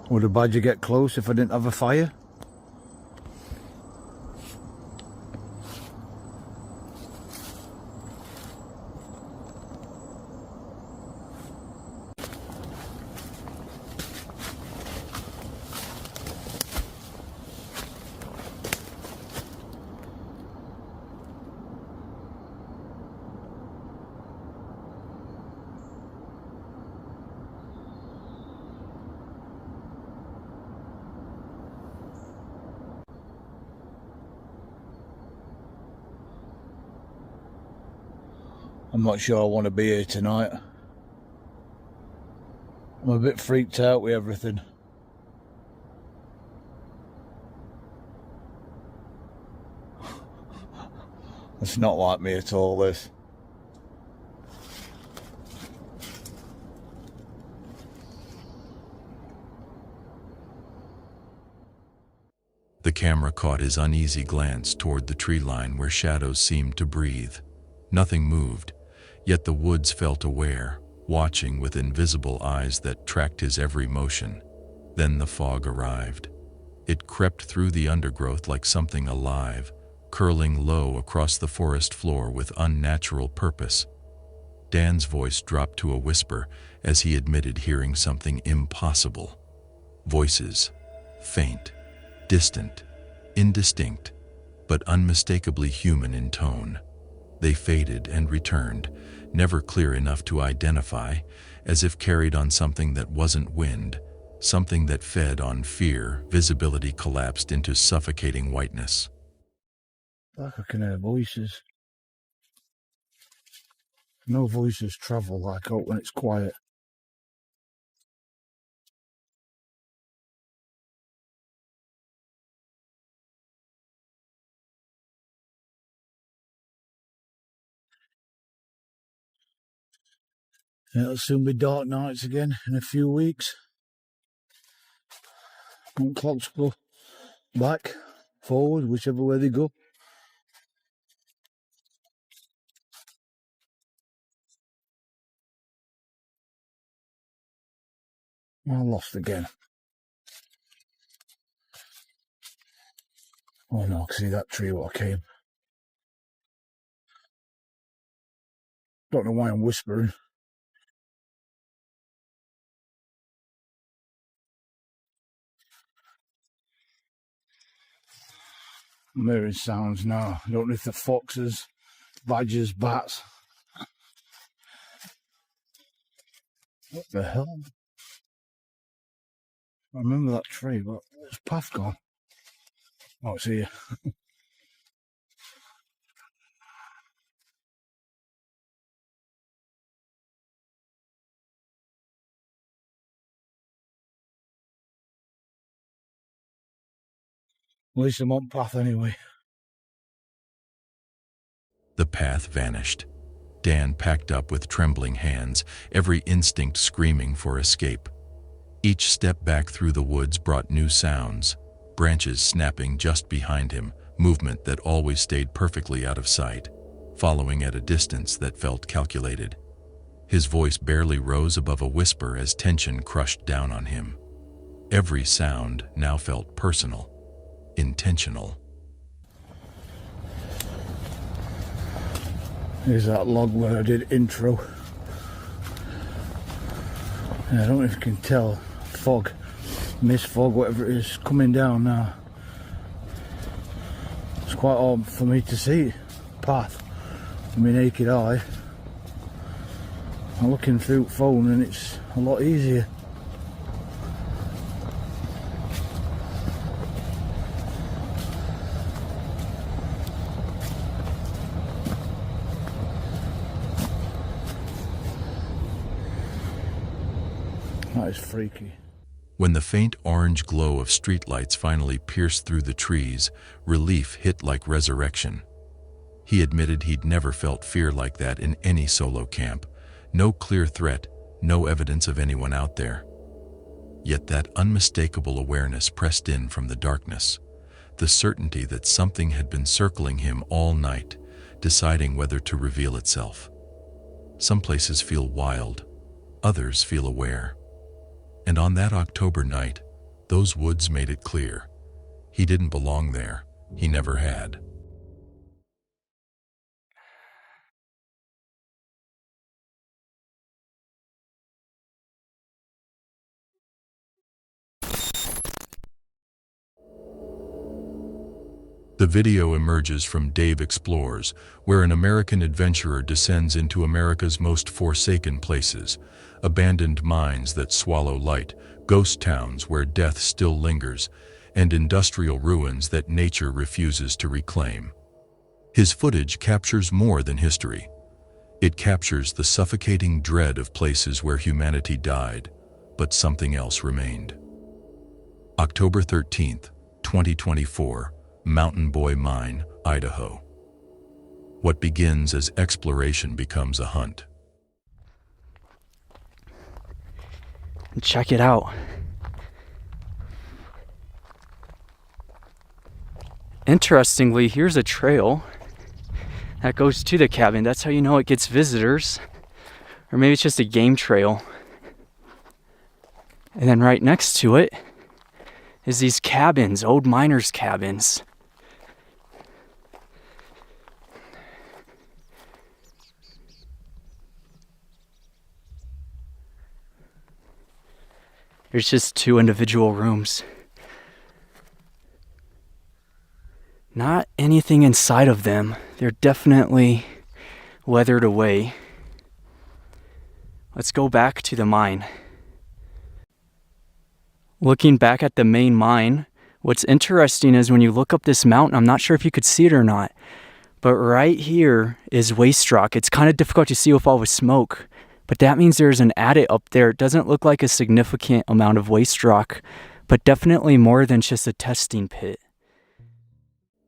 Would a badger get close if I didn't have a fire? I'm not sure I want to be here tonight. I'm a bit freaked out with everything. It's not like me at all, this. The camera caught his uneasy glance toward the tree line where shadows seemed to breathe. Nothing moved, yet the woods felt aware, watching with invisible eyes that tracked his every motion. Then the fog arrived. It crept through the undergrowth like something alive, curling low across the forest floor with unnatural purpose. Dan's voice dropped to a whisper as he admitted hearing something impossible. Voices, faint, distant, indistinct, but unmistakably human in tone. They faded and returned, never clear enough to identify, as if carried on something that wasn't wind, something that fed on fear. Visibility collapsed into suffocating whiteness. Like I can hear voices. No voices travel like out when it's quiet. It'll soon be dark nights again in a few weeks. When clocks go back, forward, whichever way they go. I lost again. Oh no, I can see that tree what I came. Don't know why I'm whispering. I'm hearing sounds now. I don't know if they're foxes, badgers, bats. What the hell? I remember that tree, but it's path gone. Oh, it's here. At least I'm on path anyway. The path vanished. Dan packed up with trembling hands, every instinct screaming for escape. Each step back through the woods brought new sounds, branches snapping just behind him, movement that always stayed perfectly out of sight, following at a distance that felt calculated. His voice barely rose above a whisper as tension crushed down on him. Every sound now felt personal, intentional. Here's that log where I did intro. And I don't know if you can tell, fog, mist fog, whatever it is, coming down now. It's quite hard for me to see path with my naked eye. I'm looking through phone and it's a lot easier. That is freaky. When the faint orange glow of streetlights finally pierced through the trees, relief hit like resurrection. He admitted he'd never felt fear like that in any solo camp. No clear threat, no evidence of anyone out there. Yet that unmistakable awareness pressed in from the darkness, the certainty that something had been circling him all night, deciding whether to reveal itself. Some places feel wild, others feel aware. And on that October night, those woods made it clear. He didn't belong there. He never had. The video emerges from Dave Explores, where an American adventurer descends into America's most forsaken places, abandoned mines that swallow light, ghost towns where death still lingers, and industrial ruins that nature refuses to reclaim. His footage captures more than history. It captures the suffocating dread of places where humanity died, but something else remained. October 13th, 2024. Mountain Boy Mine, Idaho. What begins as exploration becomes a hunt. Check it out. Interestingly, here's a trail that goes to the cabin. That's how you know it gets visitors. Or maybe it's just a game trail. And then right next to it is these cabins, old miners' cabins. There's just 2 individual rooms. Not anything inside of them. They're definitely weathered away. Let's go back to the mine. Looking back at the main mine, what's interesting is when you look up this mountain, I'm not sure if you could see it or not, but right here is waste rock. It's kind of difficult to see with all the smoke. But that means there's an adit up there. It doesn't look like a significant amount of waste rock, but definitely more than just a testing pit.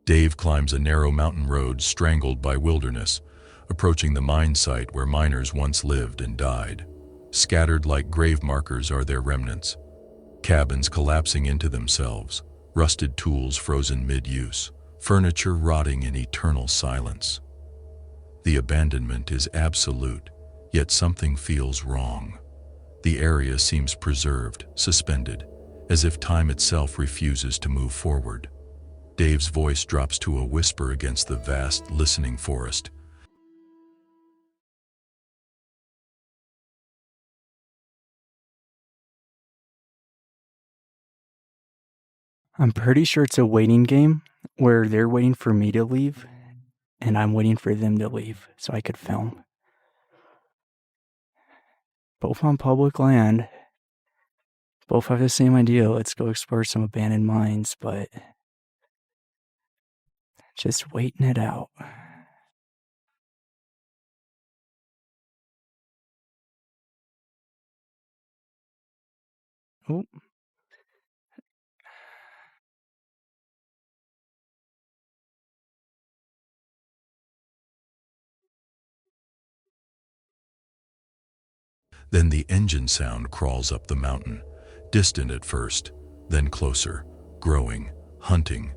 Dave climbs a narrow mountain road strangled by wilderness, approaching the mine site where miners once lived and died. Scattered like grave markers are their remnants, cabins collapsing into themselves, rusted tools frozen mid-use, furniture rotting in eternal silence. The abandonment is absolute, yet something feels wrong. The area seems preserved, suspended, as if time itself refuses to move forward. Dave's voice drops to a whisper against the vast, listening forest. I'm pretty sure it's a waiting game where they're waiting for me to leave and I'm waiting for them to leave so I could film. Both on public land. Both have the same idea. Let's go explore some abandoned mines, but just waiting it out. Oh. Then the engine sound crawls up the mountain, distant at first, then closer, growing, hunting.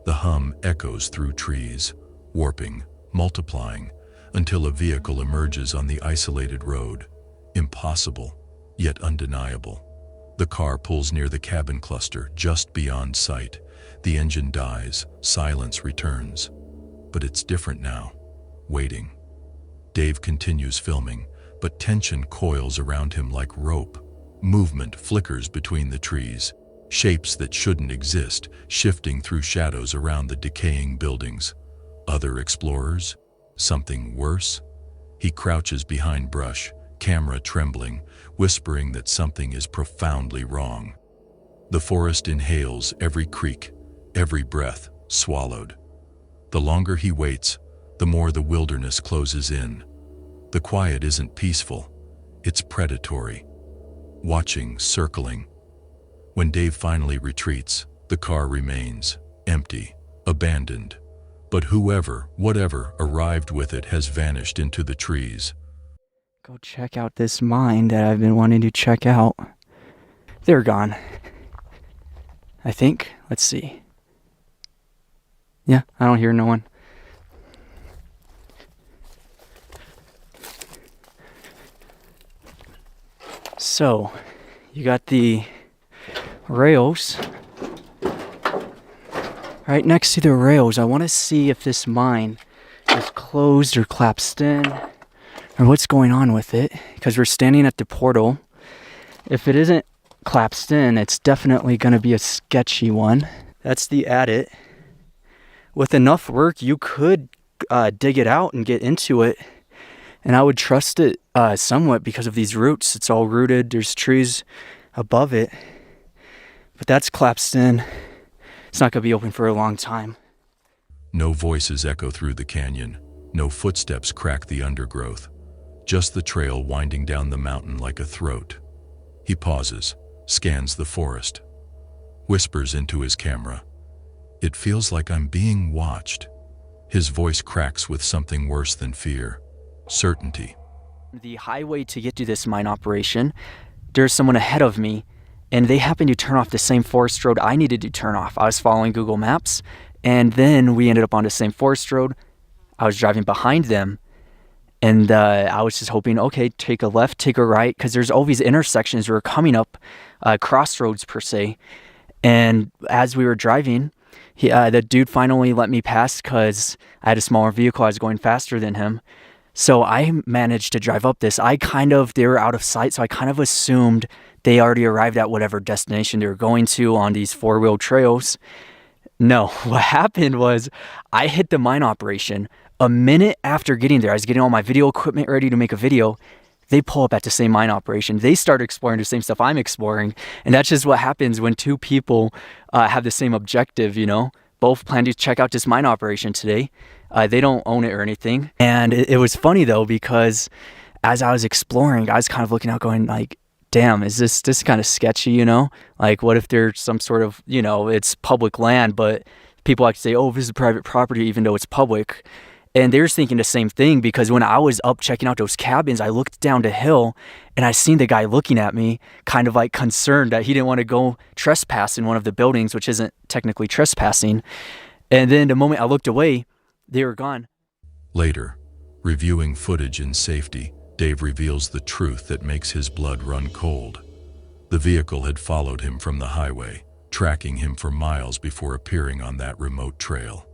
The hum echoes through trees, warping, multiplying, until a vehicle emerges on the isolated road. Impossible, yet undeniable. The car pulls near the cabin cluster, just beyond sight. The engine dies, silence returns. But it's different now. Waiting. Dave continues filming, but tension coils around him like rope. Movement flickers between the trees, shapes that shouldn't exist, shifting through shadows around the decaying buildings. Other explorers? Something worse? He crouches behind brush, camera trembling, whispering that something is profoundly wrong. The forest inhales every creak, every breath swallowed. The longer he waits, the more the wilderness closes in. The quiet isn't peaceful, it's predatory. Watching, circling. When Dave finally retreats, the car remains, empty, abandoned. But whoever, whatever, arrived with it has vanished into the trees. Go check out this mine that I've been wanting to check out. They're gone. I think. Let's see. Yeah, I don't hear no one. So, you got the rails. Right next to the rails, I want to see if this mine is closed or collapsed in, or what's going on with it, because we're standing at the portal. If it isn't collapsed in, it's definitely going to be a sketchy one. That's the adit. With enough work, you could dig it out and get into it. And I would trust it somewhat because of these roots. It's all rooted. There's trees above it. But that's collapsed in. It's not going to be open for a long time. No voices echo through the canyon. No footsteps crack the undergrowth. Just the trail winding down the mountain like a throat. He pauses, scans the forest, whispers into his camera. It feels like I'm being watched. His voice cracks with something worse than fear. Certainty. The highway to get to this mine operation, there's someone ahead of me, and they happened to turn off the same forest road I needed to turn off. I was following Google Maps, and then we ended up on the same forest road. I was driving behind them, and I was just hoping, okay, take a left, take a right, because there's all these intersections we were coming up, crossroads per se. And as we were driving, the dude finally let me pass because I had a smaller vehicle. I was going faster than him. So I managed to drive up this. They were out of sight, so I kind of assumed they already arrived at whatever destination they were going to on these four-wheel trails. No, what happened was I hit the mine operation. A minute after getting there, I was getting all my video equipment ready to make a video. They pull up at the same mine operation. They start exploring the same stuff I'm exploring. And that's just what happens when two people have the same objective, you know? Both plan to check out this mine operation today. They don't own it or anything. And it was funny though, because as I was exploring, I was kind of looking out going like, damn, is this kind of sketchy, you know? Like what if there's some sort of, you know, it's public land, but people like to say, oh, this is private property, even though it's public. And they're thinking the same thing, because when I was up checking out those cabins, I looked down the hill and I seen the guy looking at me, kind of like concerned that he didn't want to go trespass in one of the buildings, which isn't technically trespassing. And then the moment I looked away, they were gone. Later, reviewing footage in safety, Dave reveals the truth that makes his blood run cold. The vehicle had followed him from the highway, tracking him for miles before appearing on that remote trail.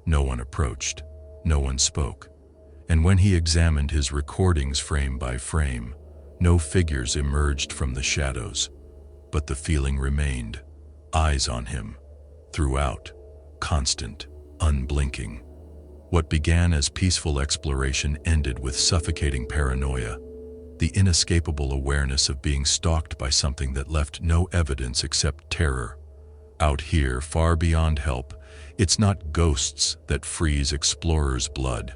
No one approached. No one spoke. And when he examined his recordings frame by frame, no figures emerged from the shadows. But the feeling remained. Eyes on him. Throughout. Constant. Unblinking. What began as peaceful exploration ended with suffocating paranoia. The inescapable awareness of being stalked by something that left no evidence except terror. Out here, far beyond help, it's not ghosts that freeze explorers' blood.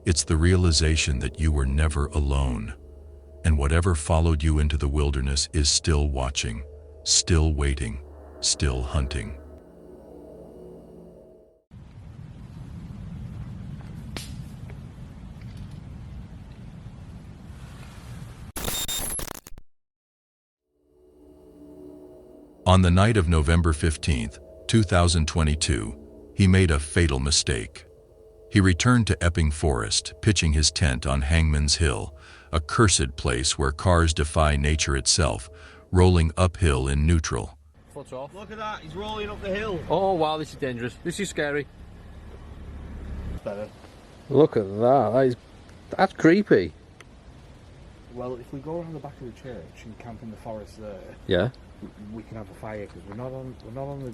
It's the realization that you were never alone. And whatever followed you into the wilderness is still watching, still waiting, still hunting. On the night of November 15th, 2022, he made a fatal mistake. He returned to Epping Forest, pitching his tent on Hangman's Hill, a cursed place where cars defy nature itself, rolling uphill in neutral. Foot off. Look at that, he's rolling up the hill. Oh wow, this is dangerous. This is scary. Better. Look at that. That's creepy. Well, if we go around the back of the church and camp in the forest there, Yeah. we can have a fire because we're not on the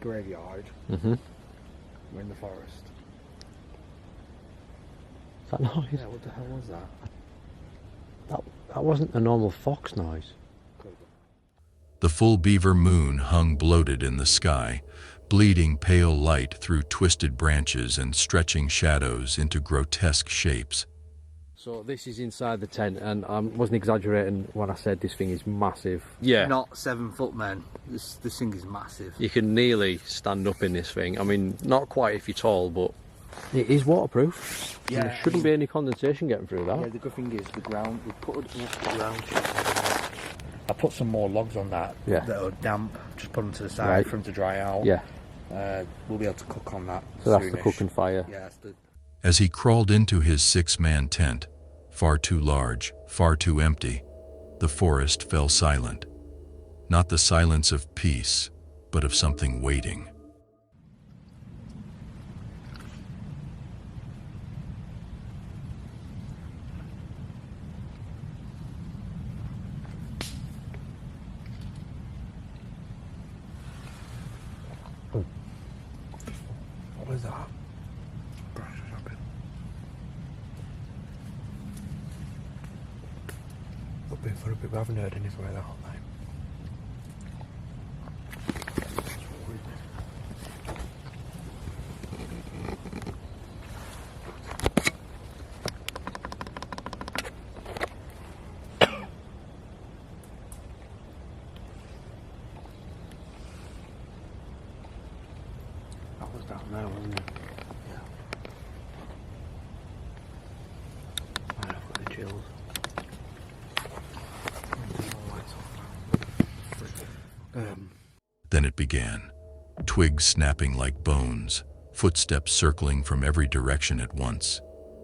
graveyard. Mm-hmm. We're in the forest. Is that noise? Yeah, what the hell was that? That wasn't a normal fox noise. The full beaver moon hung bloated in the sky, bleeding pale light through twisted branches and stretching shadows into grotesque shapes. So this is inside the tent, and I wasn't exaggerating when I said this thing is massive. Yeah. Not 7 foot, man. This thing is massive. You can nearly stand up in this thing. I mean, not quite if you're tall, but it is waterproof. Yeah. There shouldn't be any condensation getting through that. Yeah, the good thing is the ground, we put it next to the ground. I put some more logs on that that are damp, just put them to the side for them to dry out. Yeah. We'll be able to cook on that So that's the soonish. cooking fire. Yeah, that's the... As he crawled into his 6-man tent, far too large, far too empty, the forest fell silent. Not the silence of peace, but of something waiting. What was that? For a bit, we haven't heard anything like that all night. That was down there, wasn't it? Yeah. I've got the chills. Then it began, twigs snapping like bones, footsteps circling from every direction at once.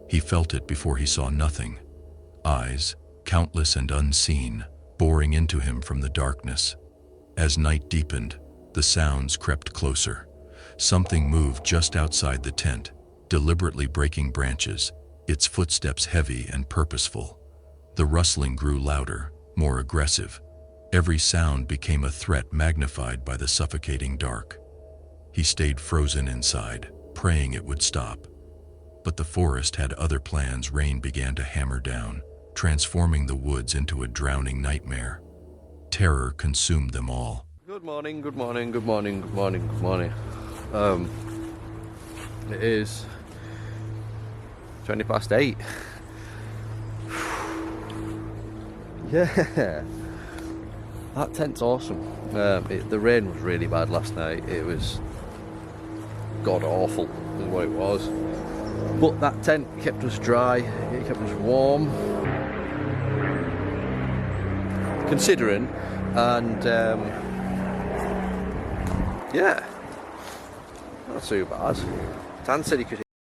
He felt it before he saw nothing. Eyes, countless and unseen, boring into him from the darkness. As night deepened, the sounds crept closer. Something moved just outside the tent, deliberately breaking branches, its footsteps heavy and purposeful. The rustling grew louder, more aggressive. Every sound became a threat magnified by the suffocating dark. He stayed frozen inside, praying it would stop. But the forest had other plans. Rain began to hammer down, transforming the woods into a drowning nightmare. Terror consumed them all. Good morning, good morning, good morning, good morning, good morning. It is 8:20. Yeah. That tent's awesome. The rain was really bad last night. It was god awful is what it was. But that tent kept us dry, it kept us warm. Considering, and yeah, not too bad. Dan said he could